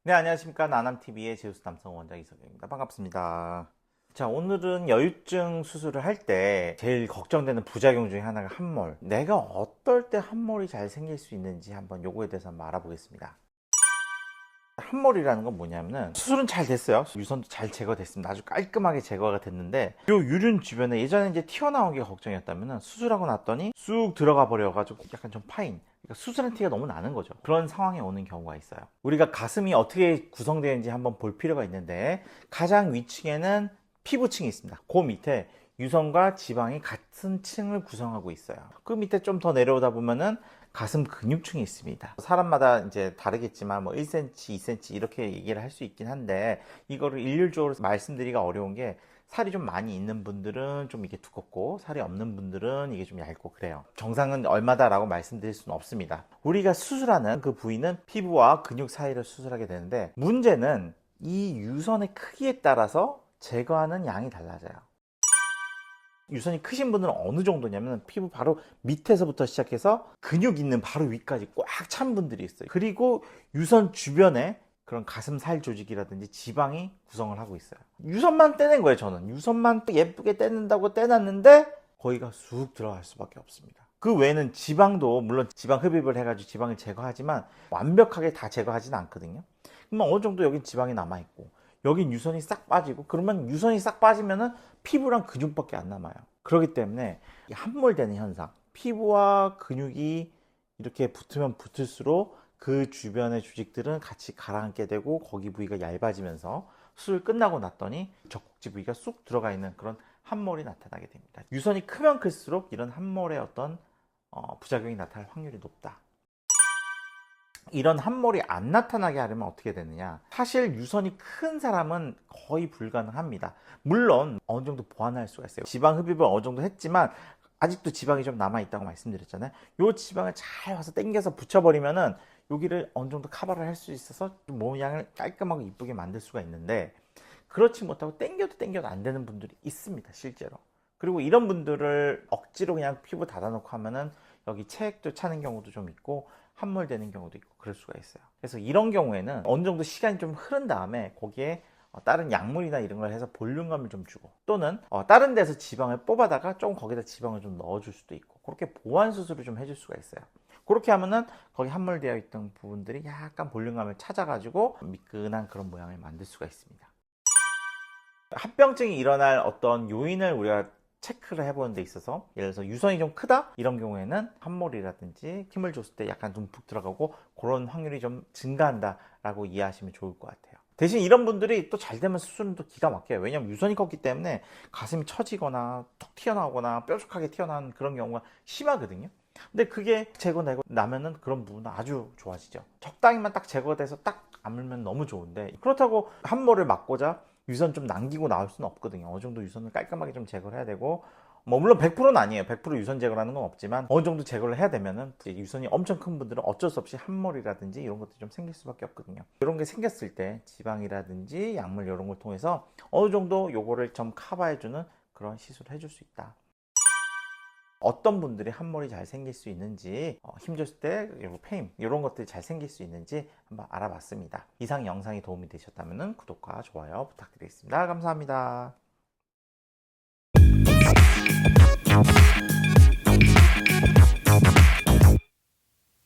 네, 안녕하십니까. 나남TV의 제우스 남성 원장 이석영입니다. 반갑습니다. 자, 오늘은 여유증 수술을 할 때 제일 걱정되는 부작용 중에 하나가 함몰. 내가 어떨 때 함몰이 잘 생길 수 있는지 한번 요거에 대해서 한번 알아보겠습니다. 함몰이라는 건 뭐냐면은 수술은 잘 됐어요. 유선도 잘 제거됐습니다. 아주 깔끔하게 제거가 됐는데 요 유륜 주변에 예전에 이제 튀어나온 게 걱정이었다면은 수술하고 났더니 쑥 들어가 버려가지고 약간 좀 파인, 그러니까 수술한 티가 너무 나는 거죠. 그런 상황에 오는 경우가 있어요. 우리가 가슴이 어떻게 구성되는지 한번 볼 필요가 있는데 가장 위층에는 피부층이 있습니다. 그 밑에 유선과 지방이 같은 층을 구성하고 있어요. 그 밑에 좀 더 내려오다 보면은 가슴 근육층이 있습니다. 사람마다 이제 다르겠지만 뭐 1cm, 2cm 이렇게 얘기를 할 수 있긴 한데 이거를 일률적으로 말씀드리기가 어려운 게 살이 좀 많이 있는 분들은 좀 이게 두껍고 살이 없는 분들은 이게 좀 얇고 그래요. 정상은 얼마다라고 말씀드릴 수는 없습니다. 우리가 수술하는 그 부위는 피부와 근육 사이를 수술하게 되는데 문제는 이 유선의 크기에 따라서 제거하는 양이 달라져요. 유선이 크신 분들은 어느 정도냐면 피부 바로 밑에서부터 시작해서 근육 있는 바로 위까지 꽉 찬 분들이 있어요. 그리고 유선 주변에 그런 가슴살 조직이라든지 지방이 구성을 하고 있어요. 유선만 떼낸 거예요. 저는 유선만 예쁘게 떼낸다고 떼놨는데 거기가 쑥 들어갈 수밖에 없습니다. 그 외에는 지방도 물론 지방 흡입을 해가지고 지방을 제거하지만 완벽하게 다 제거하지는 않거든요. 그러면 어느 정도 여긴 지방이 남아있고 여긴 유선이 싹 빠지고, 그러면 유선이 싹 빠지면은 피부랑 근육밖에 안 남아요. 그렇기 때문에 함몰되는 현상, 피부와 근육이 이렇게 붙으면 붙을수록 그 주변의 조직들은 같이 가라앉게 되고 거기 부위가 얇아지면서 수술 끝나고 났더니 젖꼭지 부위가 쑥 들어가 있는 그런 함몰이 나타나게 됩니다. 유선이 크면 클수록 이런 함몰의 어떤 부작용이 나타날 확률이 높다. 이런 함몰이 안 나타나게 하려면 어떻게 되느냐, 사실 유선이 큰 사람은 거의 불가능합니다. 물론 어느 정도 보완할 수가 있어요. 지방 흡입을 어느 정도 했지만 아직도 지방이 좀 남아 있다고 말씀드렸잖아요. 요 지방을 잘 와서 당겨서 붙여버리면은 여기를 어느 정도 커버를 할 수 있어서 모양을 깔끔하고 이쁘게 만들 수가 있는데, 그렇지 못하고 당겨도 안 되는 분들이 있습니다, 실제로. 그리고 이런 분들을 억지로 그냥 피부 닫아놓고 하면은 여기 체액도 차는 경우도 좀 있고 함몰되는 경우도 있고 그럴 수가 있어요. 그래서 이런 경우에는 어느 정도 시간이 좀 흐른 다음에 거기에 다른 약물이나 이런 걸 해서 볼륨감을 좀 주고, 또는 다른 데서 지방을 뽑아다가 조금 거기다 지방을 좀 넣어줄 수도 있고, 그렇게 보완 수술을 좀 해줄 수가 있어요. 그렇게 하면은 거기 함몰되어 있던 부분들이 약간 볼륨감을 찾아가지고 미끈한 그런 모양을 만들 수가 있습니다. 합병증이 일어날 어떤 요인을 우리가 체크를 해보는 데 있어서, 예를 들어서 유선이 좀 크다 이런 경우에는 함몰이라든지 힘을 줬을 때 약간 듬뿍 들어가고 그런 확률이 좀 증가한다 라고 이해하시면 좋을 것 같아요. 대신 이런 분들이 또 잘 되면 수술은 또 기가 막혀요. 왜냐면 유선이 컸기 때문에 가슴이 처지거나 툭 튀어나오거나 뾰족하게 튀어나오는 그런 경우가 심하거든요. 근데 그게 제거되고 나면은 그런 부분은 아주 좋아지죠. 적당히만 딱 제거돼서 딱 아물면 너무 좋은데, 그렇다고 함몰을 막고자 유선 좀 남기고 나올 수는 없거든요. 어느 정도 유선을 깔끔하게 좀 제거를 해야 되고, 뭐 물론 100%는 아니에요. 100% 유선 제거라는 건 없지만 어느 정도 제거를 해야 되면은 유선이 엄청 큰 분들은 어쩔 수 없이 함몰이라든지 이런 것들이 좀 생길 수밖에 없거든요. 이런 게 생겼을 때 지방이라든지 약물 이런 걸 통해서 어느 정도 요거를 좀 커버해주는 그런 시술을 해줄 수 있다. 어떤 분들이 함몰이 잘 생길 수 있는지, 힘줬을 때 페임 이런 것들이 잘 생길 수 있는지 한번 알아봤습니다. 이상 영상이 도움이 되셨다면 구독과 좋아요 부탁드리겠습니다. 감사합니다.